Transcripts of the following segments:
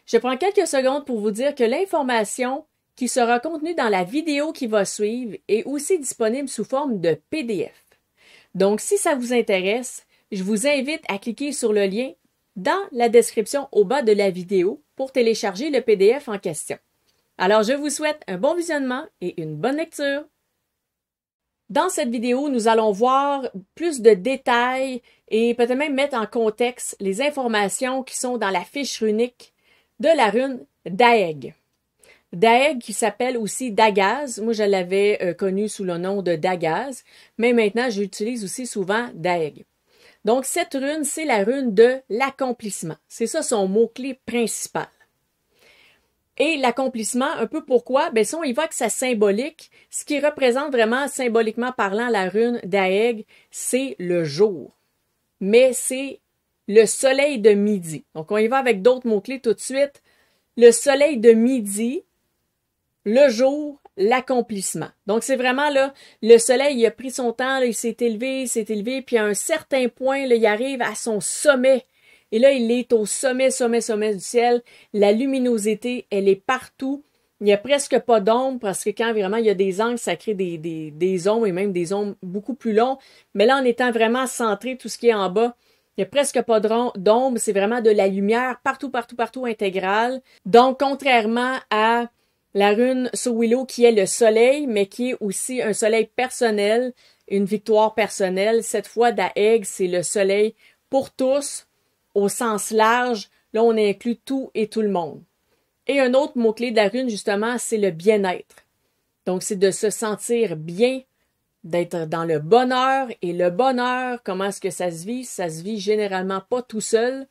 Je prends quelques secondes pour vous dire que l'information qui sera contenue dans la vidéo qui va suivre est aussi disponible sous forme de PDF. Donc, si ça vous intéresse, je vous invite à cliquer sur le lien dans la description au bas de la vidéo pour télécharger le PDF en question. Alors, je vous souhaite un bon visionnement et une bonne lecture. Dans cette vidéo, nous allons voir plus de détails et peut-être même mettre en contexte les informations qui sont dans la fiche runique de la rune Daeg. Daeg qui s'appelle aussi Dagaz. Moi, je l'avais connu sous le nom de Dagaz, mais maintenant, j'utilise aussi souvent Daeg. Donc, cette rune, c'est la rune de l'accomplissement. C'est ça son mot-clé principal. Et l'accomplissement, un peu pourquoi? Ben, si on y va avec sa symbolique, ce qui représente vraiment, symboliquement parlant, la rune Daeg, c'est le jour. Mais c'est le soleil de midi. Donc, on y va avec d'autres mots-clés tout de suite. Le soleil de midi, le jour, l'accomplissement. Donc, c'est vraiment là, le soleil, il a pris son temps, là, il s'est élevé, puis à un certain point, là, il arrive à son sommet. Et là, il est au sommet du ciel. La luminosité, elle est partout. Il n'y a presque pas d'ombre parce que quand vraiment il y a des angles, ça crée des ombres et même des ombres beaucoup plus longs. Mais là, en étant vraiment centré, tout ce qui est en bas, il n'y a presque pas d'ombre. C'est vraiment de la lumière partout intégrale. Donc, contrairement à la rune Sowilo qui est le soleil, mais qui est aussi un soleil personnel, une victoire personnelle. Cette fois, Daeg, c'est le soleil pour tous. Au sens large, là, on inclut tout et tout le monde. Et un autre mot-clé de la rune, justement, c'est le bien-être. Donc, c'est de se sentir bien, d'être dans le bonheur. Et le bonheur, comment est-ce que ça se vit? Ça se vit généralement pas tout seul.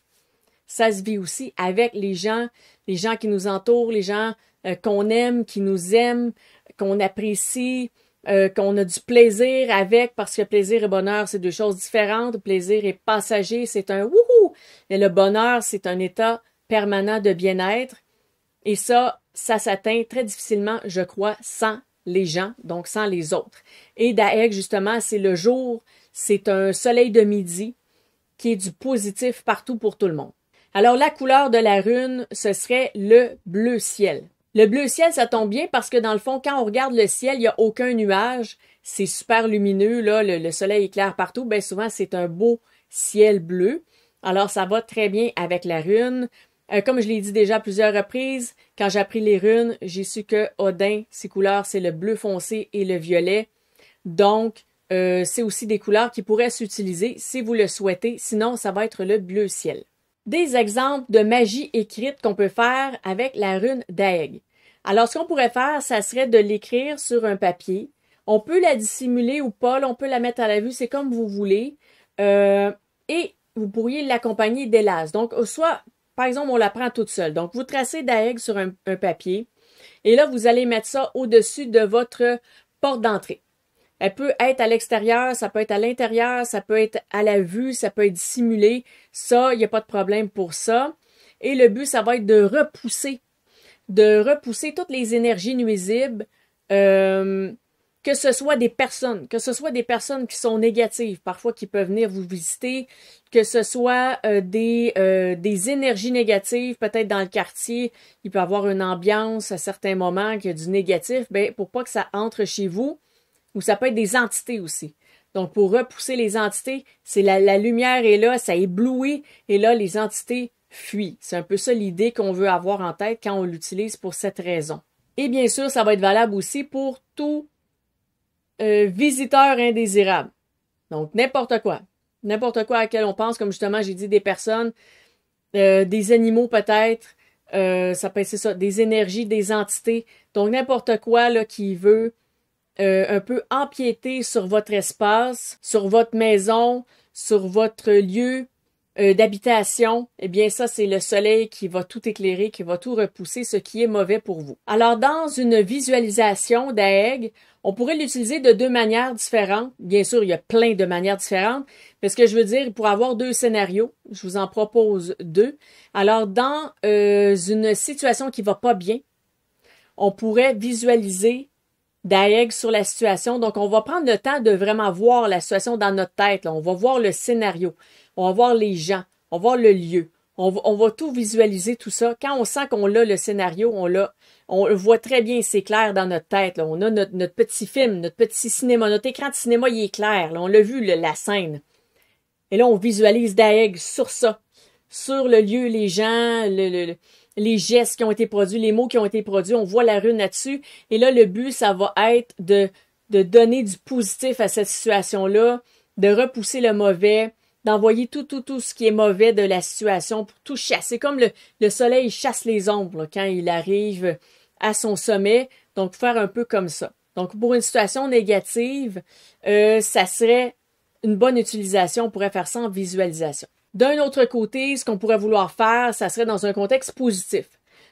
Ça se vit aussi avec les gens qui nous entourent, les gens qu'on aime, qui nous aiment, qu'on apprécie, qu'on a du plaisir avec, parce que plaisir et bonheur, c'est deux choses différentes. Plaisir est passager, c'est un wouhou! Mais le bonheur, c'est un état permanent de bien-être. Et ça s'atteint très difficilement, je crois, sans les gens, donc sans les autres. Et Daeg, justement, c'est le jour, c'est un soleil de midi qui est du positif partout pour tout le monde. Alors, la couleur de la rune, ce serait le bleu ciel. Le bleu ciel, ça tombe bien parce que dans le fond, quand on regarde le ciel, il n'y a aucun nuage. C'est super lumineux, là, le soleil éclaire partout. Bien souvent, c'est un beau ciel bleu. Alors, ça va très bien avec la rune. Comme je l'ai dit déjà à plusieurs reprises, quand j'ai appris les runes, j'ai su que Odin, ses couleurs, c'est le bleu foncé et le violet. Donc, c'est aussi des couleurs qui pourraient s'utiliser si vous le souhaitez. Sinon, ça va être le bleu ciel. Des exemples de magie écrite qu'on peut faire avec la rune Daeg. Alors, ce qu'on pourrait faire, ça serait de l'écrire sur un papier. On peut la dissimuler ou pas, là, on peut la mettre à la vue, c'est comme vous voulez. Et vous pourriez l'accompagner d'hélas. Donc, soit, par exemple, on la prend toute seule. Donc, vous tracez Daeg sur un papier. Et là, vous allez mettre ça au-dessus de votre porte d'entrée. Elle peut être à l'extérieur, ça peut être à l'intérieur, ça peut être à la vue, ça peut être dissimulé. Ça, il n'y a pas de problème pour ça. Et le but, ça va être de repousser toutes les énergies nuisibles, que ce soit des personnes qui sont négatives, parfois qui peuvent venir vous visiter, que ce soit des énergies négatives, peut-être dans le quartier, il peut y avoir une ambiance à certains moments qui a du négatif, ben pour pas que ça entre chez vous. Ou ça peut être des entités aussi. Donc, pour repousser les entités, c'est la lumière est là, ça éblouit, et là, les entités fuient. C'est un peu ça l'idée qu'on veut avoir en tête quand on l'utilise pour cette raison. Et bien sûr, ça va être valable aussi pour tout visiteur indésirable. Donc, n'importe quoi. N'importe quoi à quel on pense, comme justement, j'ai dit, des personnes, des animaux peut-être, ça peut être ça, des énergies, des entités. Donc, n'importe quoi là qui veut un peu empiéter sur votre espace, sur votre maison, sur votre lieu d'habitation, eh bien ça, c'est le soleil qui va tout éclairer, qui va tout repousser, ce qui est mauvais pour vous. Alors, dans une visualisation d'Aeg, on pourrait l'utiliser de deux manières différentes. Bien sûr, il y a plein de manières différentes, mais ce que je veux dire, pour avoir deux scénarios, je vous en propose deux. Alors, dans une situation qui va pas bien, on pourrait visualiser Daeg sur la situation. Donc, on va prendre le temps de vraiment voir la situation dans notre tête. Là. On va voir le scénario. On va voir les gens. On va voir le lieu. On va tout visualiser, tout ça. Quand on sent qu'on a le scénario, on le voit très bien, c'est clair dans notre tête. Là. On a notre petit film, notre petit cinéma, notre écran de cinéma, il est clair. Là. On l'a vu, la scène. Et là, on visualise Daeg sur ça, sur le lieu, les gens, les gestes qui ont été produits, les mots qui ont été produits. On voit la rune là-dessus. Et là, le but, ça va être de donner du positif à cette situation-là, de repousser le mauvais, d'envoyer tout ce qui est mauvais de la situation pour tout chasser. Comme le soleil chasse les ombres là, quand il arrive à son sommet. Donc, faire un peu comme ça. Donc, pour une situation négative, ça serait une bonne utilisation. On pourrait faire ça en visualisation. D'un autre côté, ce qu'on pourrait vouloir faire, ça serait dans un contexte positif.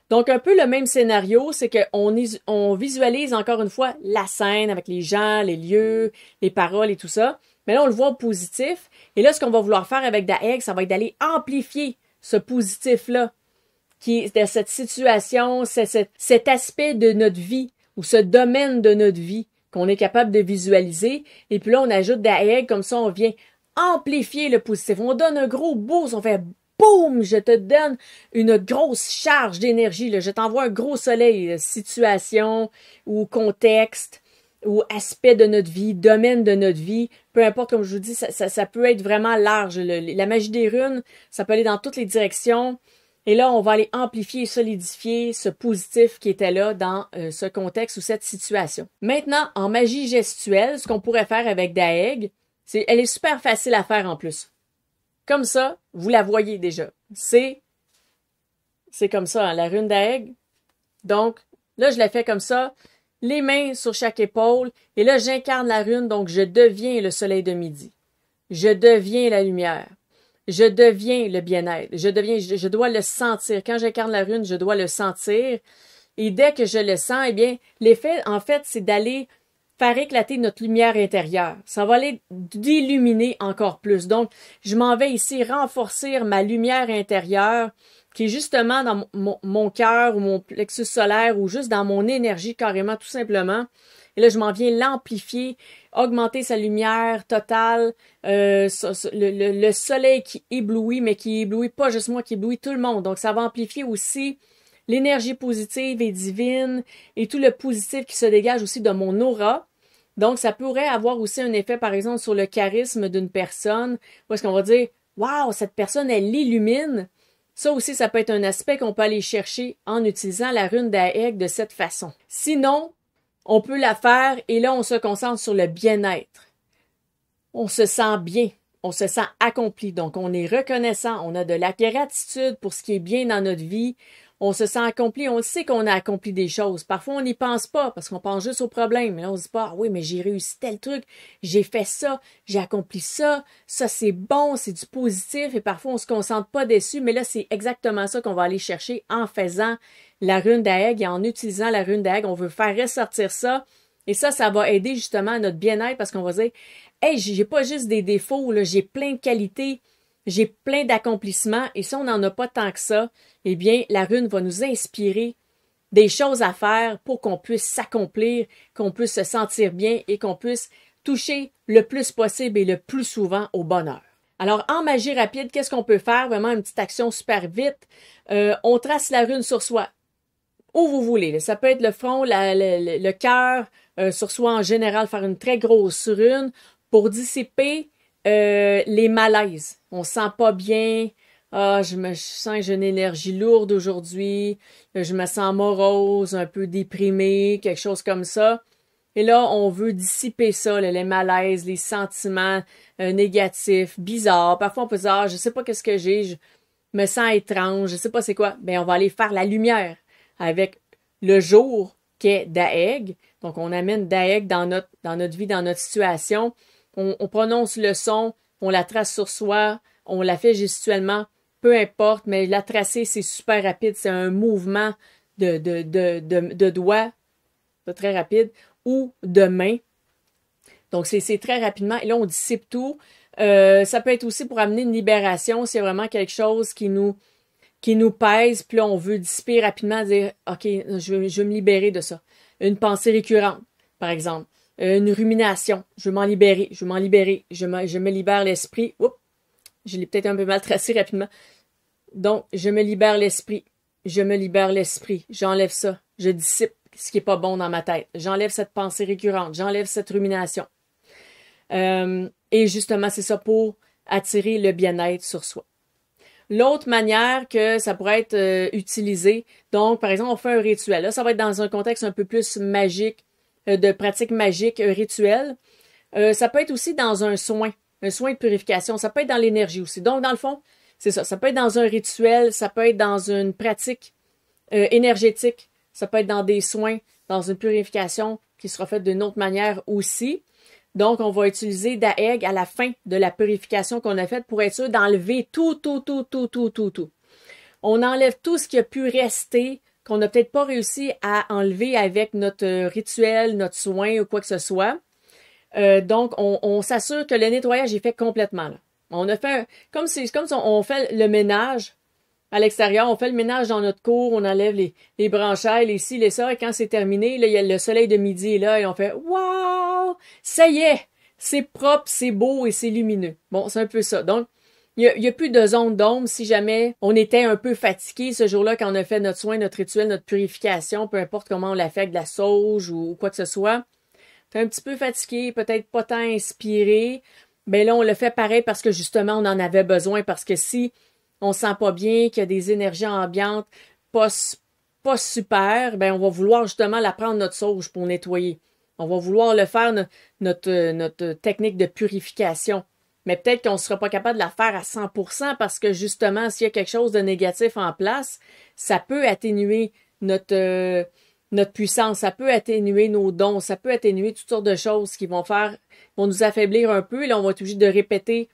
Donc, un peu le même scénario, c'est qu'on visualise encore une fois la scène avec les gens, les lieux, les paroles et tout ça. Mais là, on le voit au positif. Et là, ce qu'on va vouloir faire avec Daeg, ça va être d'aller amplifier ce positif-là, qui est de cette situation, cet aspect de notre vie, ou ce domaine de notre vie qu'on est capable de visualiser. Et puis là, on ajoute Daeg, comme ça, on vient amplifier le positif. On donne un gros boost, on fait boum, je te donne une grosse charge d'énergie. Je t'envoie un gros soleil, situation ou contexte ou aspect de notre vie, domaine de notre vie, peu importe, comme je vous dis, ça peut être vraiment large. La magie des runes, ça peut aller dans toutes les directions. Et là, on va aller amplifier et solidifier ce positif qui était là dans ce contexte ou cette situation. Maintenant, en magie gestuelle, ce qu'on pourrait faire avec Daeg, elle est super facile à faire en plus. Comme ça, vous la voyez déjà. C'est comme ça, hein, la rune Daeg. Donc, là, je la fais comme ça. Les mains sur chaque épaule, et là, j'incarne la rune, donc je deviens le soleil de midi. Je deviens la lumière. Je deviens le bien-être. Je dois le sentir. Quand j'incarne la rune, je dois le sentir. Et dès que je le sens, eh bien, l'effet, en fait, c'est d'aller faire éclater notre lumière intérieure. Ça va aller d'illuminer encore plus. Donc, je m'en vais ici renforcer ma lumière intérieure, qui est justement dans mon cœur ou mon plexus solaire ou juste dans mon énergie carrément, tout simplement. Et là, je m'en viens l'amplifier, augmenter sa lumière totale, le soleil qui éblouit, mais qui éblouit pas juste moi, qui éblouit tout le monde. Donc, ça va amplifier aussi l'énergie positive et divine et tout le positif qui se dégage aussi de mon aura. Donc, ça pourrait avoir aussi un effet, par exemple, sur le charisme d'une personne, où est-ce qu'on va dire « Wow, cette personne, elle l'illumine ». Ça aussi, ça peut être un aspect qu'on peut aller chercher en utilisant la rune d'Aeg de cette façon. Sinon, on peut la faire et là, on se concentre sur le bien-être. On se sent bien, on se sent accompli. Donc, on est reconnaissant, on a de la gratitude pour ce qui est bien dans notre vie. On se sent accompli, on sait qu'on a accompli des choses. Parfois, on n'y pense pas parce qu'on pense juste aux problèmes. Mais là, on se dit pas, ah oui, mais j'ai réussi tel truc, j'ai fait ça, j'ai accompli ça, ça c'est bon, c'est du positif. Et parfois, on se concentre pas dessus. Mais là, c'est exactement ça qu'on va aller chercher en faisant la rune d'Aeg et en utilisant la rune d'Aeg. On veut faire ressortir ça. Et ça va aider justement à notre bien-être parce qu'on va dire, hey, j'ai pas juste des défauts, là, j'ai plein de qualités. J'ai plein d'accomplissements et si on n'en a pas tant que ça, eh bien, la rune va nous inspirer des choses à faire pour qu'on puisse s'accomplir, qu'on puisse se sentir bien et qu'on puisse toucher le plus possible et le plus souvent au bonheur. Alors, en magie rapide, qu'est-ce qu'on peut faire? Vraiment une petite action super vite. On trace la rune sur soi. Où vous voulez. Ça peut être le front, le cœur, sur soi en général, faire une très grosse rune pour dissiper les malaises. On se sent pas bien. Ah, je sens que j'ai une énergie lourde aujourd'hui. Je me sens morose, un peu déprimée, quelque chose comme ça. Et là, on veut dissiper ça, là, les malaises, les sentiments négatifs, bizarres. Parfois, on peut se dire, ah, je sais pas qu'est-ce que j'ai, je me sens étrange, je sais pas c'est quoi. Ben, on va aller faire la lumière avec le jour qu'est Daeg. Donc, on amène Daeg dans notre vie, dans notre situation. On prononce le son, on la trace sur soi, on la fait gestuellement, peu importe, mais la tracer, c'est super rapide, c'est un mouvement de doigts, très rapide, ou de main. Donc, c'est très rapidement, et là, on dissipe tout. Ça peut être aussi pour amener une libération, s'il y a vraiment quelque chose qui nous pèse, puis là, on veut dissiper rapidement, dire, OK, je veux me libérer de ça. Une pensée récurrente, par exemple. Une rumination, je veux m'en libérer, je me libère l'esprit. Oups, je l'ai peut-être un peu mal tracé rapidement. Donc, je me libère l'esprit. Je me libère l'esprit. J'enlève ça. Je dissipe ce qui est pas bon dans ma tête. J'enlève cette pensée récurrente. J'enlève cette rumination. Et justement, c'est ça pour attirer le bien-être sur soi. L'autre manière que ça pourrait être utilisé, donc, par exemple, on fait un rituel. Là, ça va être dans un contexte un peu plus magique, de pratique magique, rituel. Ça peut être aussi dans un soin de purification. Ça peut être dans l'énergie aussi. Donc, dans le fond, c'est ça. Ça peut être dans un rituel, ça peut être dans une pratique énergétique, ça peut être dans des soins, dans une purification qui sera faite d'une autre manière aussi. Donc, on va utiliser Daeg à la fin de la purification qu'on a faite pour être sûr d'enlever tout. On enlève tout ce qui a pu rester, qu'on n'a peut-être pas réussi à enlever avec notre rituel, notre soin ou quoi que ce soit. Donc, on s'assure que le nettoyage est fait complètement. Là. On a fait comme si on fait le ménage à l'extérieur, on fait le ménage dans notre cour, on enlève les branchailles, les ci, les ça, et quand c'est terminé, là, il y a le soleil de midi là, et on fait waouh, ça y est, c'est propre, c'est beau et c'est lumineux. Bon, c'est un peu ça. Donc, il y a plus de zone d'ombre si jamais on était un peu fatigué ce jour-là quand on a fait notre soin, notre rituel, notre purification, peu importe comment on l'a fait, avec de la sauge ou quoi que ce soit. T'es un petit peu fatigué, peut-être pas tant inspiré. Ben là, on le fait pareil parce que justement, on en avait besoin. Parce que si on se sent pas bien, qu'il y a des énergies ambiantes pas super, ben on va vouloir justement la prendre notre sauge pour nettoyer. On va vouloir le faire notre technique de purification. Mais peut-être qu'on ne sera pas capable de la faire à 100% parce que justement, s'il y a quelque chose de négatif en place, ça peut atténuer notre puissance, ça peut atténuer nos dons, ça peut atténuer toutes sortes de choses qui vont nous affaiblir un peu. Et là, on va être obligé de répéter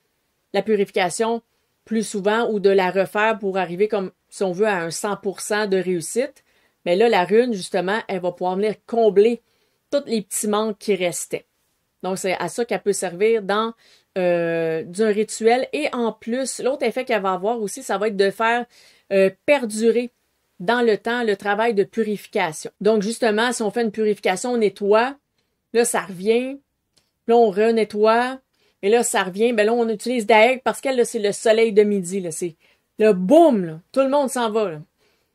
la purification plus souvent ou de la refaire pour arriver comme, si on veut, à un 100% de réussite. Mais là, la rune, justement, elle va pouvoir venir combler tous les petits manques qui restaient. Donc, c'est à ça qu'elle peut servir dans d'un rituel. Et en plus, l'autre effet qu'elle va avoir aussi, ça va être de faire perdurer dans le temps le travail de purification. Donc, justement, si on fait une purification, on nettoie, là, ça revient, là, on renettoie, et là, ça revient, ben là, on utilise Daeg parce qu'elle, là, c'est le soleil de midi, là, c'est le boum, là, tout le monde s'en va, là.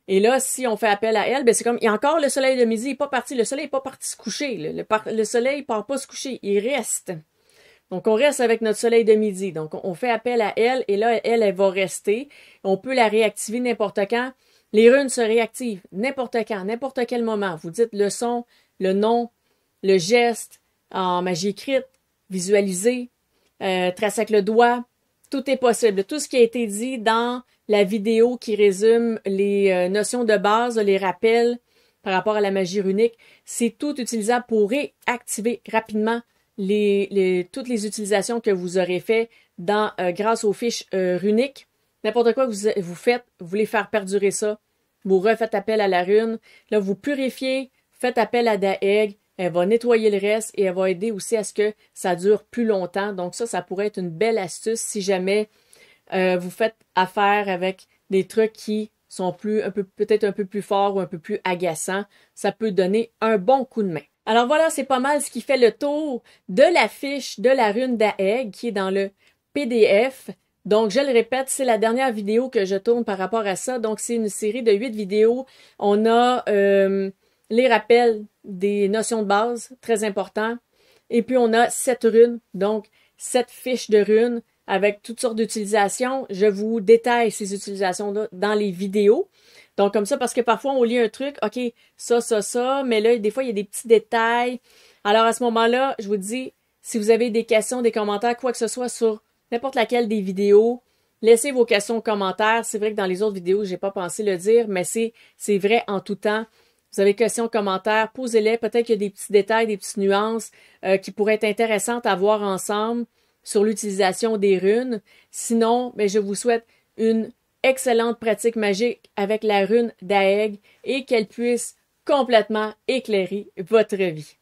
Et là, si on fait appel à elle, ben c'est comme, il y a encore le soleil de midi, il n'est pas parti, le soleil n'est pas parti se coucher, là. Le soleil ne part pas se coucher, il reste. Donc, on reste avec notre soleil de midi. Donc, on fait appel à elle, et là, elle va rester. On peut la réactiver n'importe quand. Les runes se réactivent n'importe quand, n'importe quel moment. Vous dites le son, le nom, le geste, en magie écrite, visualiser, tracer avec le doigt. Tout est possible. Tout ce qui a été dit dans la vidéo qui résume les notions de base, les rappels par rapport à la magie runique, c'est tout utilisable pour réactiver rapidement toutes les utilisations que vous aurez fait grâce aux fiches runiques. N'importe quoi que vous faites, vous voulez faire perdurer ça, vous refaites appel à la rune. Là, vous purifiez, faites appel à Daeg, elle va nettoyer le reste et elle va aider aussi à ce que ça dure plus longtemps. Donc ça pourrait être une belle astuce si jamais vous faites affaire avec des trucs qui sont peut-être un peu plus forts ou un peu plus agaçants. Ça peut donner un bon coup de main. Alors voilà, c'est pas mal ce qui fait le tour de la fiche de la rune Daeg qui est dans le PDF. Donc, je le répète, c'est la dernière vidéo que je tourne par rapport à ça. Donc, c'est une série de 8 vidéos. On a les rappels des notions de base, très important. Et puis, on a 7 runes, donc 7 fiches de runes avec toutes sortes d'utilisations. Je vous détaille ces utilisations-là dans les vidéos. Donc, comme ça, parce que parfois, on lit un truc, OK, ça, mais là, des fois, il y a des petits détails. Alors, à ce moment-là, je vous dis, si vous avez des questions, des commentaires, quoi que ce soit sur n'importe laquelle des vidéos, laissez vos questions en commentaire. C'est vrai que dans les autres vidéos, j'ai pas pensé le dire, mais c'est vrai en tout temps. Vous avez questions, commentaires, posez-les. Peut-être qu'il y a des petits détails, des petites nuances qui pourraient être intéressantes à voir ensemble sur l'utilisation des runes. Sinon, ben, je vous souhaite une excellente pratique magique avec la rune Daeg et qu'elle puisse complètement éclairer votre vie.